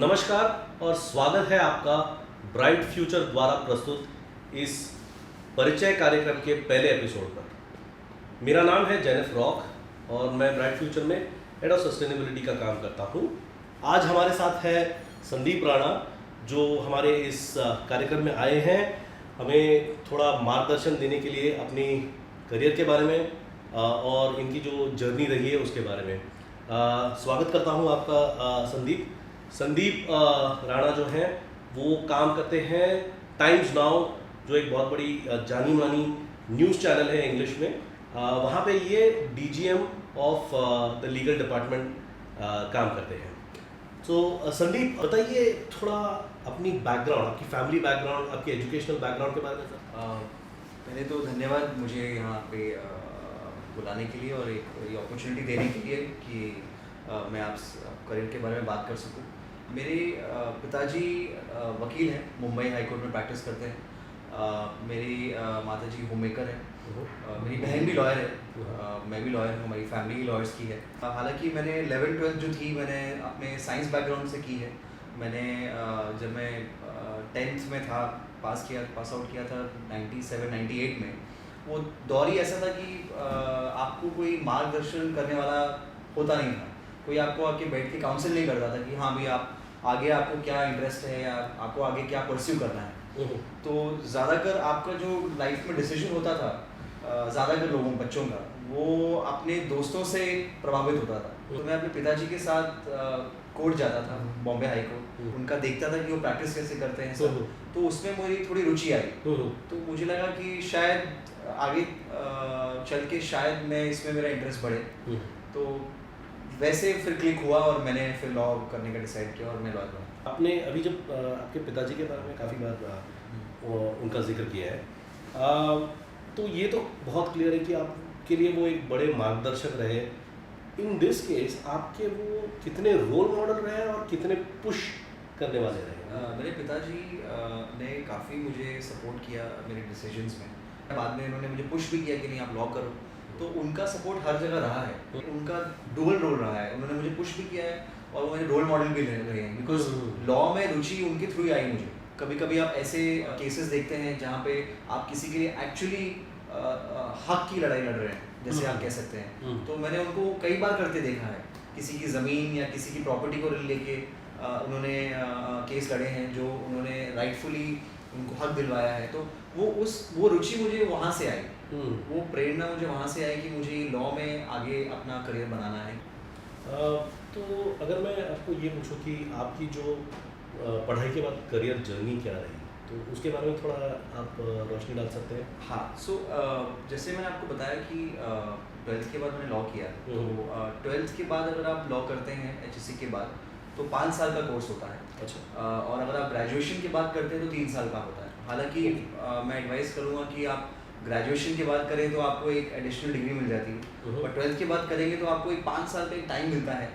नमस्कार और स्वागत है आपका ब्राइट फ्यूचर द्वारा प्रस्तुत इस परिचय कार्यक्रम के पहले एपिसोड पर। मेरा नाम है जेनिफ रॉक और मैं ब्राइट फ्यूचर में हेड ऑफ सस्टेनेबिलिटी का काम करता हूँ। आज हमारे साथ है संदीप राणा जो हमारे इस कार्यक्रम में आए हैं हमें थोड़ा मार्गदर्शन देने के लिए अपनी करियर के बारे में और इनकी जो जर्नी रही है उसके बारे में। स्वागत करता हूँ आपका संदीप राणा जो हैं वो काम करते हैं टाइम्स नाउ जो एक बहुत बड़ी जानी मानी न्यूज़ चैनल है इंग्लिश में। वहाँ पे ये DGM of the legal department काम करते हैं। तो संदीप बताइए थोड़ा अपनी बैकग्राउंड, आपकी फैमिली बैकग्राउंड, आपकी एजुकेशनल बैकग्राउंड के बारे में सर। पहले तो धन्यवाद मुझे यहाँ पे बुलाने के लिए और ये अपॉर्चुनिटी देने के लिए कि मैं आप करियर के बारे में बात कर सकूँ। मेरे पिताजी वकील हैं, मुंबई हाई कोर्ट में प्रैक्टिस करते हैं। मेरी माताजी होम मेकर है, मेरी बहन भी लॉयर है, मैं भी लॉयर हूँ, हमारी फैमिली ही लॉयर्स की है। हालांकि मैंने 11th-12th जो थी मैंने अपने साइंस बैकग्राउंड से की है। मैंने जब मैं 10th में था पास आउट किया था 97-98 में। वो दौर ही ऐसा था कि आपको कोई मार्गदर्शन करने वाला होता नहीं था, कोई आपको आके बैठ के काउंसिल नहीं करता था कि हाँ भाई आप आगे आपको क्या इंटरेस्ट है या आपको आगे क्या परस्यू करना है। तो ज़्यादातर आपका जो लाइफ में डिसीजन होता था ज़्यादातर बच्चों का वो अपने दोस्तों से प्रभावित होता था। तो मैं अपने पिताजी के साथ कोर्ट जाता था, बॉम्बे हाई कोर्ट, उनका देखता था कि वो प्रैक्टिस कैसे करते हैं सब। तो उसमें मेरी थोड़ी रुचि आई। तो मुझे लगा कि शायद आगे चल के शायद मैं इसमें मेरा इंटरेस्ट बढ़े। तो वैसे फिर क्लिक हुआ और मैंने फिर लॉ करने का डिसाइड किया और मैं लॉयर बना। आपने अभी जब आपके पिताजी के बारे में काफ़ी बार उनका जिक्र किया है, तो ये तो बहुत क्लियर है कि आपके लिए वो एक बड़े मार्गदर्शक रहे। इन दिस केस आपके वो कितने रोल मॉडल रहे और कितने पुश करने वाले रहे? मेरे पिताजी ने काफ़ी मुझे सपोर्ट किया मेरे डिसीजंस में। बाद में उन्होंने मुझे पुश भी किया कि नहीं आप लॉ करो। तो उनका सपोर्ट हर जगह रहा है, उनका डुअल रोल रहा है। उन्होंने मुझे पुश भी किया है और वो मेरे रोल मॉडल भी रहे हैं, बिकॉज लॉ में रुचि उनके थ्रू ही आई मुझे। कभी कभी आप ऐसे केसेस देखते हैं जहाँ पे आप किसी के लिए एक्चुअली हक की लड़ाई लड़ रहे हैं, जैसे आप कह सकते हैं। तो मैंने उनको कई बार करते देखा है, किसी की ज़मीन या किसी की प्रॉपर्टी को लेके उन्होंने केस लड़े हैं जो उन्होंने राइटफुली उनको हक दिलवाया है। तो वो रुचि मुझे वहाँ से आई, वो प्रेरणा मुझे वहाँ से आई कि मुझे लॉ में आगे अपना करियर बनाना है। तो अगर मैं आपको ये पूछूं कि आपकी जो पढ़ाई के बाद करियर जर्नी क्या रही, तो उसके बारे में थोड़ा आप रोशनी डाल सकते हैं? हाँ, जैसे मैंने आपको बताया कि 12th के बाद मैंने लॉ किया। तो 12th के बाद अगर आप लॉ करते हैं HSC के बाद तो 5 साल का कोर्स होता है। अच्छा। और अगर आप ग्रेजुएशन के बाद करते हैं तो 3 साल का होता है। हालांकि मैं एडवाइस करूँगा कि आप ग्रेजुएशन के बाद करें तो आपको एक एडिशनल डिग्री मिल जाती है, और 12th के बाद करेंगे तो आपको एक 5 साल का एक टाइम मिलता है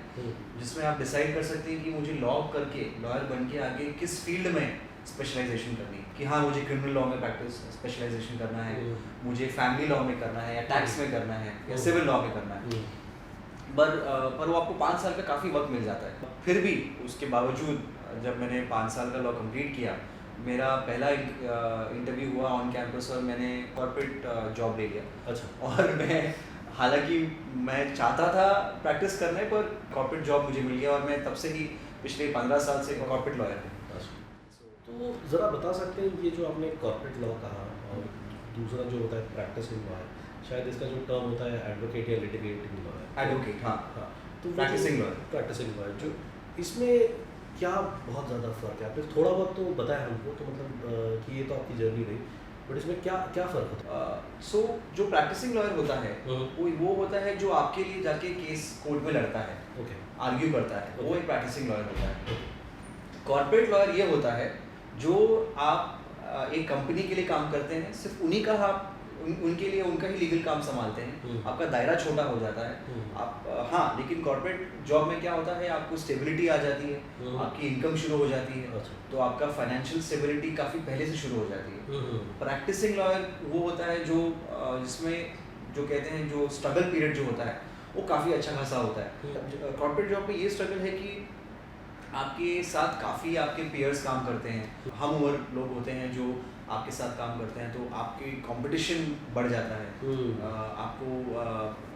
जिसमें आप डिसाइड कर सकते हैं कि मुझे लॉ करके लॉयर बन के आगे किस फील्ड में स्पेशलाइजेशन करनी है। कि हाँ मुझे क्रिमिनल लॉ में प्रैक्टिस स्पेशलाइजेशन करना है, मुझे फैमिली लॉ में करना है या टैक्स में करना है या सिविल लॉ में करना है। पर वो आपको 5 साल का काफ़ी वक्त मिल जाता है। फिर भी उसके बावजूद जब मैंने 5 साल का लॉ कंप्लीट किया, मेरा पहला इंटरव्यू हुआ ऑन कैंपस और मैंने कॉर्पोरेट जॉब ले लिया। अच्छा। और हालांकि मैं चाहता था प्रैक्टिस करने, पर कॉर्पोरेट जॉब मुझे मिल गया और मैं तब से ही पिछले 15 साल से कॉर्पोरेट लॉयर हूँ। तो ज़रा बता सकते हैं ये जो आपने कॉर्पोरेट लॉ कहा और दूसरा जो होता है प्रैक्टिसिंग लॉ है, शायद इसका जो टर्म होता है एडवोकेट या लिटिगेटिंग लॉ है। एडवोकेट, हाँ। तो प्रैक्टिसिंग लॉयर जो इसमें क्या बहुत ज़्यादा फ़र्क है? आपने थोड़ा बहुत तो बताया हमको, तो मतलब कि ये तो आपकी जर्नी रही, बट इसमें क्या फ़र्क होता है? जो प्रैक्टिसिंग लॉयर होता है वो होता है जो आपके लिए जाके केस कोर्ट में लड़ता है, आर्ग्यू करता है, वो एक प्रैक्टिसिंग लॉयर होता है। कॉर्पोरेट लॉयर ये होता है जो आप एक कंपनी के लिए काम करते हैं, सिर्फ उन्हीं का आप उनके लिए उनका ही लीगल काम संभालते हैं। आपका दायरा छोटा हो जाता है। आप हाँ, लेकिन कॉर्पोरेट जॉब में क्या होता है, आपको स्टेबिलिटी आ जाती है, आपकी इनकम शुरू हो जाती है। तो आपका फाइनेंशियल स्टेबिलिटी काफ़ी पहले से शुरू हो जाती है। प्रैक्टिसिंग लॉयर वो होता है जो जिसमें जो कहते हैं जो स्ट्रगल पीरियड जो होता है वो काफ़ी अच्छा खासा होता है। कॉर्पोरेट जॉब में ये स्ट्रगल है कि आपके साथ काफ़ी आपके पीयर्स काम करते हैं, हम उम्र लोग होते हैं जो आपके साथ काम करते हैं, तो आपकी कंपटीशन बढ़ जाता है। आपको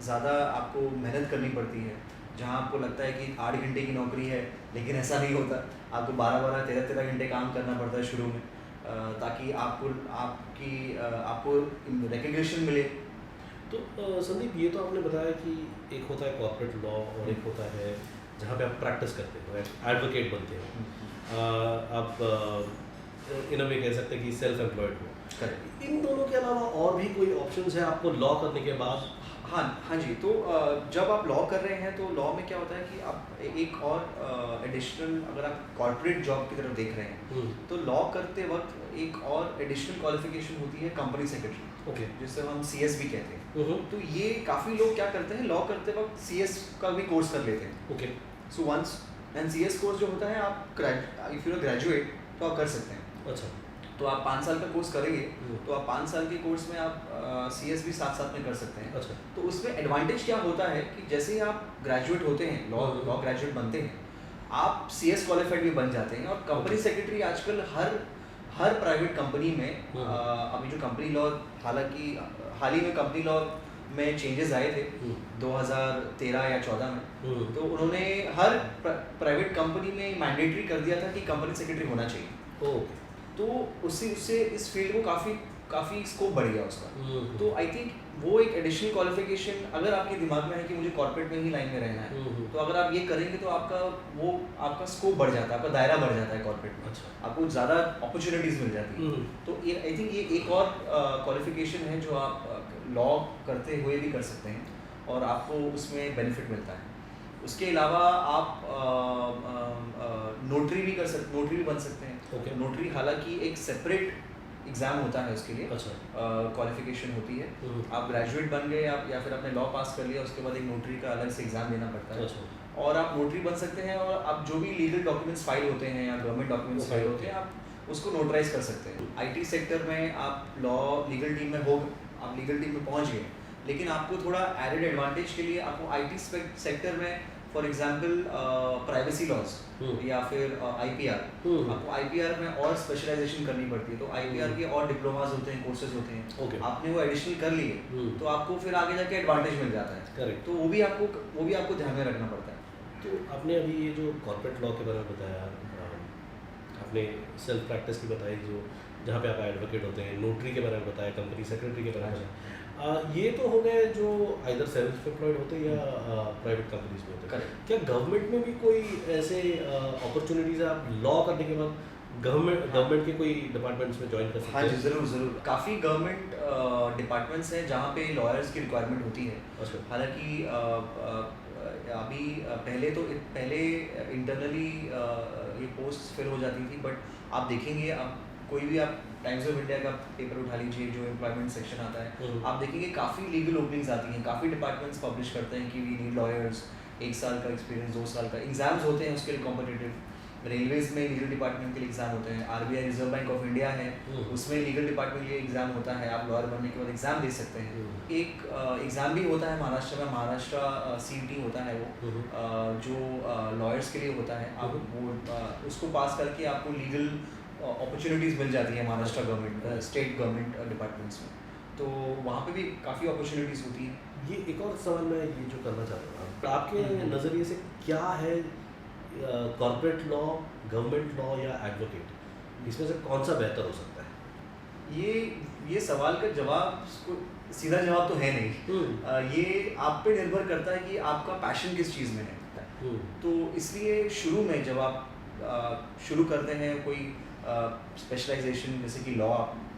ज़्यादा आपको मेहनत करनी पड़ती है, जहाँ आपको लगता है कि 8 घंटे की नौकरी है, लेकिन ऐसा नहीं होता। आपको 12-12, 13-13 घंटे काम करना पड़ता है शुरू में, ताकि आपको रिकग्निशन मिले। तो संदीप, ये तो आपने बताया कि एक होता है कॉर्पोरेट लॉ और एक होता है जहाँ पे आप प्रैक्टिस करते हो, एडवोकेट बनते हो। आप इन अ वे कह सकते हैं कि सेल्फ एम्प्लॉयड हो। करेक्ट। इन दोनों के अलावा और भी कोई ऑप्शंस है आपको लॉ करने के बाद? हाँ हाँ जी, तो जब आप लॉ कर रहे हैं तो लॉ में क्या होता है कि आप एक और एडिशनल, अगर आप कॉर्पोरेट जॉब की तरफ देख रहे हैं तो लॉ करते वक्त एक और एडिशनल क्वालिफिकेशन होती है कंपनी सेक्रेटरी, ओके। जिसे हम CS भी कहते हैं। तो ये काफ़ी लोग क्या करते हैं, लॉ करते वक्त CS का भी कोर्स कर लेते हैं। Okay. So once CS course जो होता है, आप इफ़ यू आर ग्रेजुएट तो आप कर सकते हैं। अच्छा। तो आप 5 साल का कोर्स करेंगे हम्म। तो आप 5 साल के कोर्स में आप CS भी साथ साथ में कर सकते हैं। अच्छा। तो उसमें एडवांटेज क्या होता है कि जैसे ही आप ग्रेजुएट होते हैं, लॉ ग्रेजुएट बनते हैं, आप CS क्वालिफाइड भी बन जाते हैं। और कंपनी सेक्रेटरी आजकल हर प्राइवेट कंपनी में, अभी जो कंपनी लॉ, हालांकि हाल ही में कंपनी लॉ में चेंजेस आए थे 2013 या 14 में, तो उन्होंने हर प्राइवेट कंपनी में मैंडेटरी कर दिया था कि कंपनी सेक्रेटरी होना चाहिए। ओके। तो उससे इस फील्ड को काफ़ी स्कोप बढ़ गया उसका। तो आई थिंक वो एक एडिशनल क्वालिफिकेशन, अगर आपके दिमाग में है कि मुझे कॉर्पोरेट में ही लाइन में रहना है, तो अगर आप ये करेंगे तो आपका स्कोप बढ़ जाता है, आपका दायरा बढ़ जाता है कॉर्पोरेट में। अच्छा। आपको ज़्यादा अपॉर्चुनिटीज़ मिल जाती है। तो ये आई थिंक ये एक और क्वालिफिकेशन है जो आप लॉ करते हुए भी कर सकते हैं और आपको उसमें बेनिफिट मिलता है। उसके अलावा आप नोटरी भी बन सकते हैं। Okay. नोटरी हालांकि एक सेपरेट एग्ज़ाम होता है उसके लिए, अच्छा। क्वालिफिकेशन होती है। आप ग्रेजुएट बन गए, आप या फिर आपने लॉ पास कर लिया, उसके बाद एक नोटरी का अलग से एग्ज़ाम देना पड़ता है। अच्छा। और आप नोटरी बन सकते हैं, और आप जो भी लीगल डॉक्यूमेंट्स फाइल होते हैं या गवर्नमेंट डॉक्यूमेंट्स फाइल होते हैं, आप उसको नोटराइज कर सकते हैं। IT सेक्टर में आप लॉ लीगल टीम में आप लीगल टीम में पहुंच गए, लेकिन आपको थोड़ा एडेड एडवांटेज के लिए आपको IT सेक्टर में, फॉर एग्जांपल प्राइवेसी लॉज या फिर IPR, आपको IPR में और स्पेशलाइजेशन करनी पड़ती है। तो IPR के और डिप्लोमास होते हैं, कोर्सेज होते हैं। Okay. आपने वो एडिशनल कर लिए तो आपको फिर आगे जाके एडवांटेज मिल जाता है। करेक्ट। तो वो भी आपको ध्यान में रखना पड़ता है। तो आपने अभी ये जो कॉर्पोरेट लॉ के बारे में बताया, आपने सेल्फ प्रैक्टिस की बताई, जो जहाँ पे आप एडवोकेट होते हैं, नोटरी के बारे में बताया, कंपनी सेक्रेटरी के बारे में बताया। ये तो हो गए जो आइदर सेल्फ एम्प्लॉयड होते हैं या प्राइवेट कंपनीज में होते हैं। क्या गवर्नमेंट में भी कोई ऐसे अपॉर्चुनिटीज़ आप लॉ करने के बाद गवर्नमेंट के कोई डिपार्टमेंट्स में ज्वाइन कर सकते हैं? हाँ जी, ज़रूर। काफ़ी गवर्नमेंट डिपार्टमेंट्स हैं जहाँ पे लॉयर्स की रिक्वायरमेंट होती है। अच्छा। हालांकि अभी पहले इंटरनली ये पोस्ट फिल हो जाती थी, बट आप देखेंगे, अब कोई भी आप टाइम्स ऑफ इंडिया का पेपर उठा लीजिए, जो एम्प्लॉयमेंट सेक्शन आता है, आप देखेंगे काफ़ी लीगल ओपनिंग्स आती हैं, काफ़ी डिपार्टमेंट्स पब्लिश करते हैं कि वी नीड लॉयर्स, 1 साल का एक्सपीरियंस, 2 साल का। एग्जाम्स होते हैं उसके लिए कॉम्पिटिटिव। रेलवेज में लीगल डिपार्टमेंट के लिए एग्जाम होते हैं, RBI reserve bank of India है, उसमें लीगल डिपार्टमेंट के लिए एग्जाम होता है। आप लॉयर बनने के बाद एग्जाम दे सकते हैं। एक एग्ज़ाम भी होता है महाराष्ट्र में, महाराष्ट्र CET होता है वो, जो लॉयर्स के लिए होता है। आप वो उसको पास करके आपको लीगल अपॉर्चुनिटीज़ मिल जाती है Maharashtra government, state government departments में। तो वहाँ पे भी काफ़ी अपॉर्चुनिटीज़ होती हैं। ये एक और सवाल मैं ये जो करना चाहता हूँ, आपके नज़रिए से क्या है कॉर्पोरेट लॉ, गवर्नमेंट लॉ या एडवोकेट, इसमें से कौन सा बेहतर हो सकता है? ये सवाल का जवाब, सीधा जवाब तो है नहीं। ये आप पे निर्भर करता है कि आपका पैशन किस चीज़ में है। तो इसलिए शुरू में जब आप शुरू करते हैं कोई स्पेशलाइजेशन, जैसे कि लॉ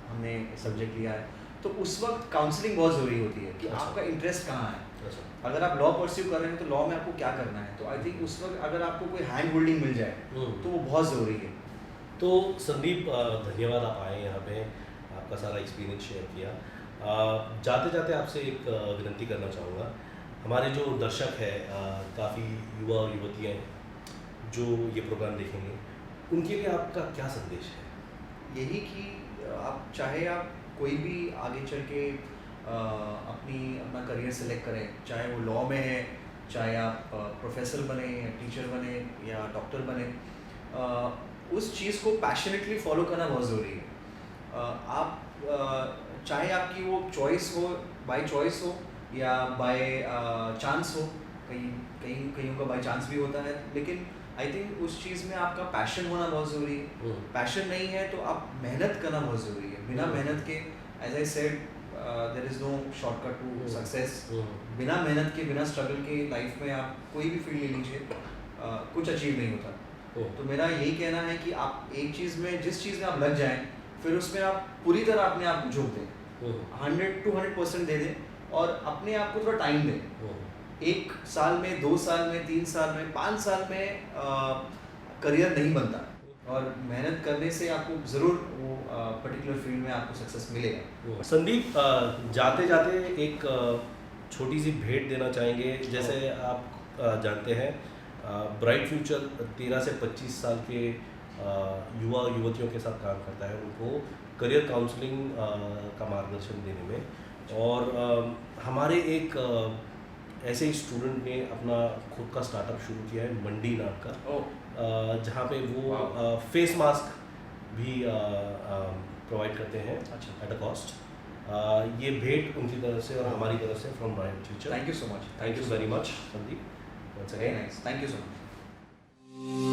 हमने सब्जेक्ट लिया है, तो उस वक्त काउंसलिंग बहुत ज़रूरी होती है कि अच्छा। आपका इंटरेस्ट कहाँ है। अच्छा। अगर आप लॉ परस्यू कर रहे हैं तो लॉ में आपको क्या करना है। तो आई थिंक उस वक्त अगर आपको कोई हैंड होल्डिंग मिल जाए तो वो बहुत ज़रूरी है। तो संदीप, धन्यवाद आप आए यहाँ पे, आपका सारा एक्सपीरियंस शेयर किया। जाते जाते आपसे एक विनती करना चाहूँगा, हमारे जो दर्शक है काफ़ी युवा और युवतियाँ हैं जो ये प्रोग्राम देखेंगे, उनके लिए आपका क्या संदेश है? यही कि आप कोई भी आगे चल के अपना करियर सेलेक्ट करें, चाहे वो लॉ में है चाहे आप प्रोफेसर बने या टीचर बने या डॉक्टर बने, उस चीज़ को पैशनेटली फॉलो करना बहुत ज़रूरी है। चाहे आपकी वो चॉइस हो, बाय चॉइस हो या बाय चांस हो, कहीं का बाय चांस भी होता है, लेकिन आई थिंक उस चीज़ में आपका पैशन होना बहुत ज़रूरी है। पैशन नहीं है तो आप मेहनत करना बहुत ज़रूरी है। बिना मेहनत के, as I said, there is no shortcut to success. बिना मेहनत के, बिना स्ट्रगल के लाइफ में आप कोई भी फील्ड ले लीजिए, कुछ अचीव नहीं होता। तो मेरा यही कहना है कि आप एक चीज़ में, जिस चीज़ में आप लग जाएं, फिर उसमें आप पूरी तरह अपने आप को झोंक दें, 100% दे दें और अपने आप को थोड़ा टाइम दें। 1 साल में, 2 साल में, 3 साल में, 5 साल में करियर नहीं बनता, और मेहनत करने से आपको ज़रूर वो पर्टिकुलर फील्ड में आपको सक्सेस मिलेगा। संदीप, जाते जाते एक छोटी सी भेंट देना चाहेंगे। जैसे आप जानते हैं, ब्राइट फ्यूचर 13 से 25 साल के युवा युवतियों के साथ काम करता है, उनको करियर काउंसलिंग का मार्गदर्शन देने में। और हमारे एक ऐसे ही स्टूडेंट ने अपना खुद का स्टार्टअप शुरू किया है, मंडी नाम का, जहाँ पे वो फेस मास्क भी प्रोवाइड करते हैं एट अ कॉस्ट। ये भेंट उनकी तरफ से और हमारी तरफ से from bright future. Thank you so much. Thank you very much Sandeep. Very nice, thank you so much.